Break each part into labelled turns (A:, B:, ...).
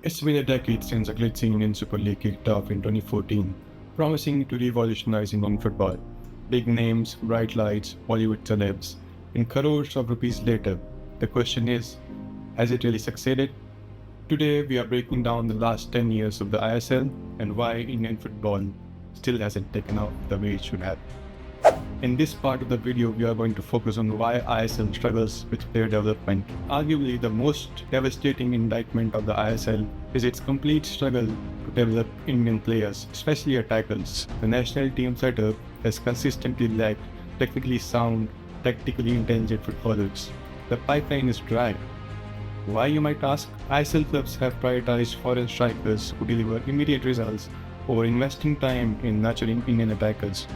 A: It's been a decade since the glitzy Indian Super League kicked off in 2014, promising to revolutionize Indian football. Big names, bright lights, Bollywood celebs, and crores of rupees later, the question is, has it really succeeded? Today, we are breaking down the last 10 years of the ISL and why Indian football still hasn't taken off the way it should have. In this part of the video, we are going to focus on why ISL struggles with player development. Arguably, the most devastating indictment of the ISL is its complete struggle to develop Indian players, especially attackers. The national team setup has consistently lacked technically sound, tactically intelligent footballers. The pipeline is dry. Why, you might ask? ISL clubs have prioritized foreign strikers who deliver immediate results over investing time in nurturing Indian attackers.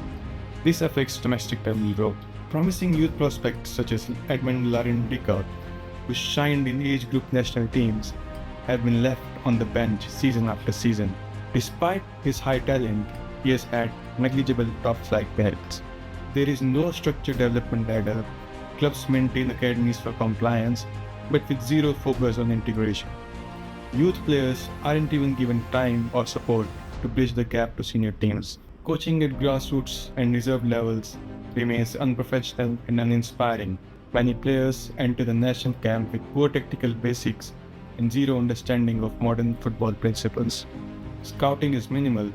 A: This affects domestic talent growth. Promising youth prospects such as Edmund Larindika, who shined in age group national teams, have been left on the bench season after season. Despite his high talent, he has had negligible top-flight merits. There is no structured development ladder. Clubs maintain academies for compliance, but with zero focus on integration. Youth players aren't even given time or support to bridge the gap to senior teams. Coaching at grassroots and reserve levels remains unprofessional and uninspiring. Many players enter the national camp with poor tactical basics and zero understanding of modern football principles. Scouting is minimal.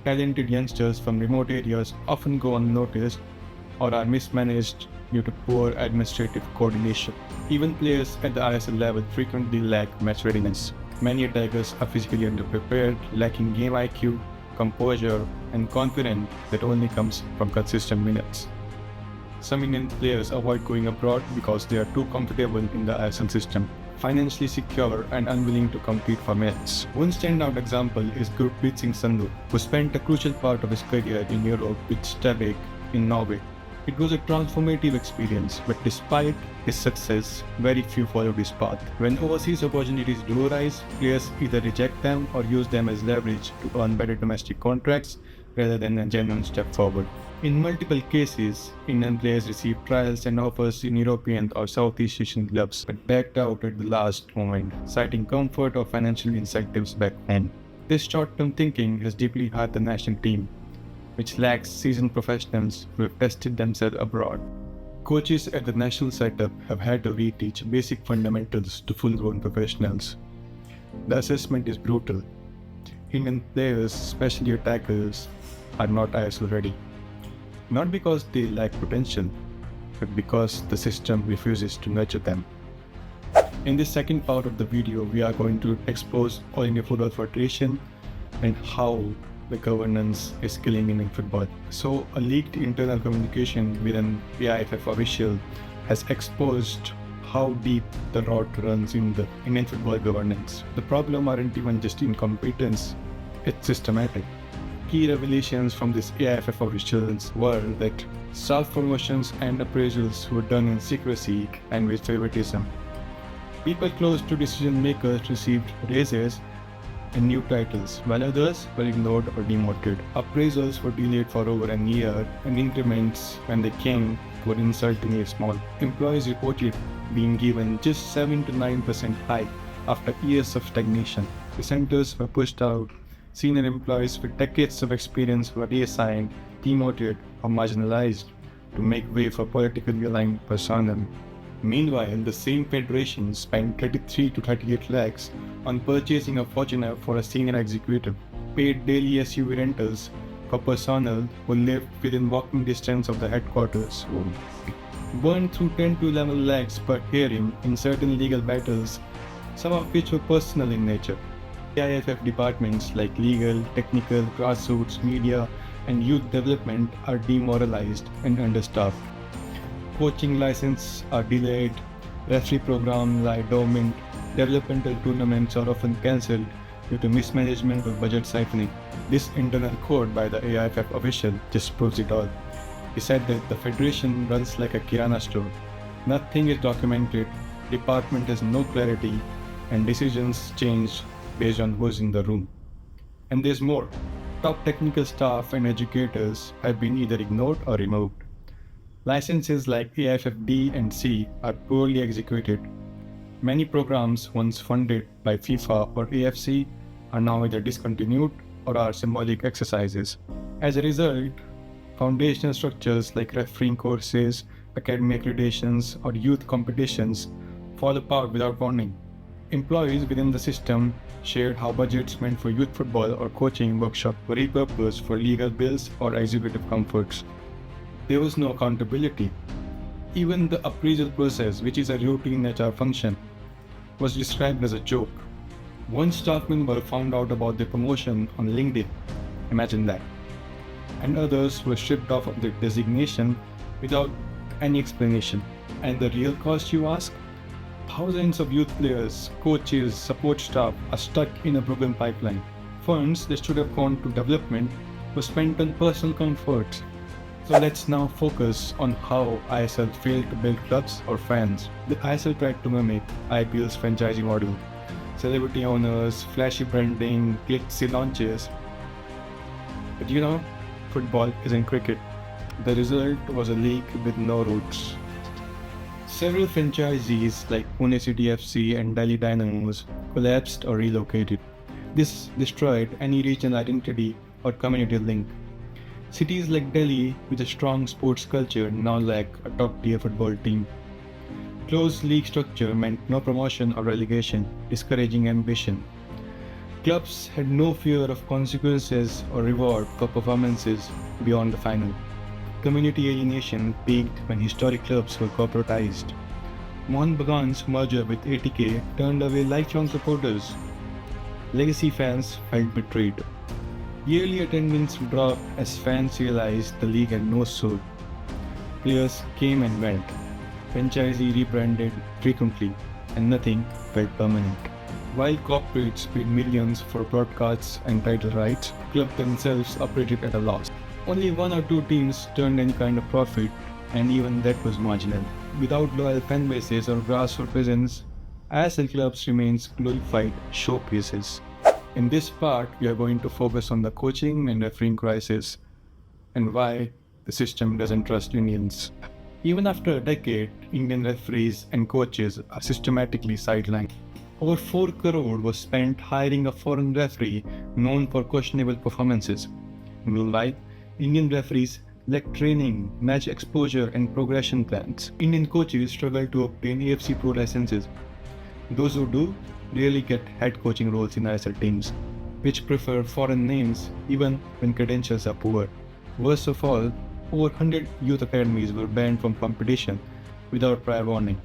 A: Talented youngsters from remote areas often go unnoticed or are mismanaged due to poor administrative coordination. Even players at the ISL level frequently lack match readiness. Many attackers are physically underprepared, lacking game IQ, composure, and confidence that only comes from consistent minutes. Some Indian players avoid going abroad because they are too comfortable in the ISL system, financially secure and unwilling to compete for minutes. One standout example is Gurpreet Singh Sandhu, who spent a crucial part of his career in Europe with Stabæk in Norway. It was a transformative experience, but despite his success, very few followed his path. When overseas opportunities do arise, players either reject them or use them as leverage to earn better domestic contracts rather than a genuine step forward. In multiple cases, Indian players received trials and offers in European or Southeast Asian clubs, but backed out at the last moment, citing comfort or financial incentives back home. This short-term thinking has deeply hurt the national team, which lacks seasoned professionals who have tested themselves abroad. Coaches at the national setup have had to reteach basic fundamentals to full-grown professionals. The assessment is brutal. Indian players, especially attackers, are not ISL ready. Not because they lack potential, but because the system refuses to nurture them. In this second part of the video, we are going to expose All India Football Federation and how the governance is killing Indian football. So, a leaked internal communication with an AIFF official has exposed how deep the rot runs in the Indian football governance. The problem aren't even just incompetence, it's systematic. Key revelations from this AIFF officials were that staff promotions and appraisals were done in secrecy and with favoritism. People close to decision makers received raises and new titles, while others were ignored or demoted. Appraisals were delayed for over a year, and increments, when they came, were insultingly small. Employees reported being given just 7 to 9% hike after years of stagnation. Dissenters were pushed out. Senior employees with decades of experience were reassigned, demoted, or marginalized to make way for politically aligned personnel. Meanwhile, the same federation spent 33 to 38 lakhs on purchasing a Fortuner for a senior executive, paid daily SUV rentals for personnel who lived within walking distance of the headquarters, burned through 10 to 11 lakhs per hearing in certain legal battles, some of which were personal in nature. AIFF departments like legal, technical, grassroots, media, and youth development are demoralized and understaffed. Coaching licenses are delayed, referee programs lie dormant, developmental tournaments are often cancelled due to mismanagement or budget siphoning. This internal code by the AIFF official just proves it all. He said that the federation runs like a kirana store. Nothing is documented, department has no clarity, and decisions change based on who's in the room. And there's more. Top technical staff and educators have been either ignored or removed. Licenses like AIFF D and C are poorly executed. Many programs once funded by FIFA or AFC are now either discontinued or are symbolic exercises. As a result, foundational structures like refereeing courses, academy accreditations, or youth competitions fall apart without warning. Employees within the system shared how budgets meant for youth football or coaching workshop were repurposed for legal bills or executive comforts. There was no accountability. Even the appraisal process, which is a routine HR function, was described as a joke. One staff member found out about the promotion on LinkedIn, imagine that, and others were stripped off of their designation without any explanation. And the real cost, you ask? Thousands of youth players, coaches, support staff are stuck in a broken pipeline. Funds that should have gone to development were spent on personal comfort. So let's now focus on how ISL failed to build clubs or fans. The ISL tried to mimic IPL's franchising model. Celebrity owners, flashy branding, glitzy launches. But football isn't cricket. The result was a league with no roots. Several franchisees like Pune City FC and Delhi Dynamos collapsed or relocated. This destroyed any regional identity or community link. Cities like Delhi, with a strong sports culture, now lack a top-tier football team. Closed league structure meant no promotion or relegation, discouraging ambition. Clubs had no fear of consequences or reward for performances beyond the final. Community alienation peaked when historic clubs were corporatized. Mohun Bagan's merger with ATK turned away lifelong supporters. Legacy fans felt betrayed. Yearly attendance dropped as fans realized the league had no soul. Players came and went. Franchisee rebranded frequently, and nothing felt permanent. While corporates paid millions for broadcasts and title rights, clubs themselves operated at a loss. Only one or two teams turned any kind of profit, and even that was marginal. Without loyal fan bases or grassroots presence, ISL clubs remains glorified showpieces. In this part, we are going to focus on the coaching and refereeing crisis and why the system doesn't trust Indians. Even after a decade, Indian referees and coaches are systematically sidelined. Over 4 crore was spent hiring a foreign referee known for questionable performances. Meanwhile, Indian referees lack training, match exposure, and progression plans. Indian coaches struggle to obtain AFC Pro licenses. Those who do rarely get head coaching roles in ISL teams, which prefer foreign names even when credentials are poor. Worst of all, over 100 youth academies were banned from competition without prior warning.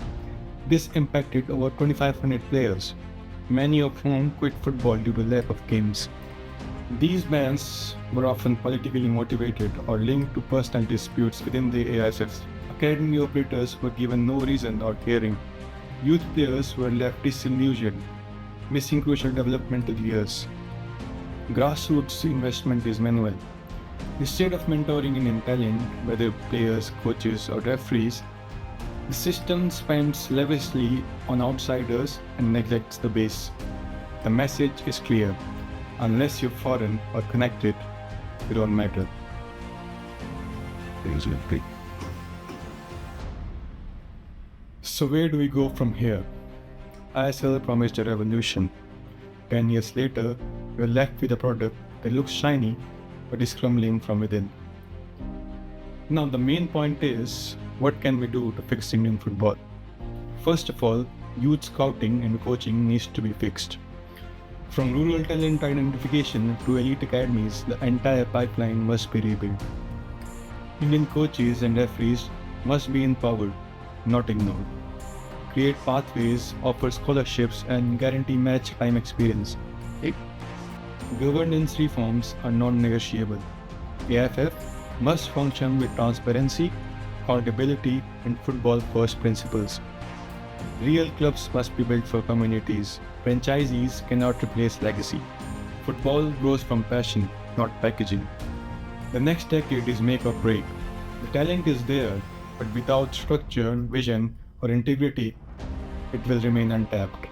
A: This impacted over 2,500 players, many of whom quit football due to lack of games. These bans were often politically motivated or linked to personal disputes within the AISF. Academy operators were given no reason or hearing. Youth players were left disillusioned, missing crucial developmental years. Grassroots investment is manual. Instead of mentoring Indian talent, whether players, coaches, or referees, the system spends lavishly on outsiders and neglects the base. The message is clear: unless you're foreign or connected, you don't matter. So where do we go from here? ISL promised a revolution. 10 years later, we're left with a product that looks shiny but is crumbling from within. Now the main point is, what can we do to fix Indian football? First of all, youth scouting and coaching needs to be fixed. From rural talent identification to elite academies, the entire pipeline must be rebuilt. Indian coaches and referees must be empowered, not ignored. Create pathways, offer scholarships, and guarantee match time experience. Governance reforms are non-negotiable. AFF must function with transparency, accountability, and football-first principles. Real clubs must be built for communities. Franchisees cannot replace legacy. Football grows from passion, not packaging. The next decade is make or break. The talent is there, but without structure, vision, or integrity, it will remain untapped.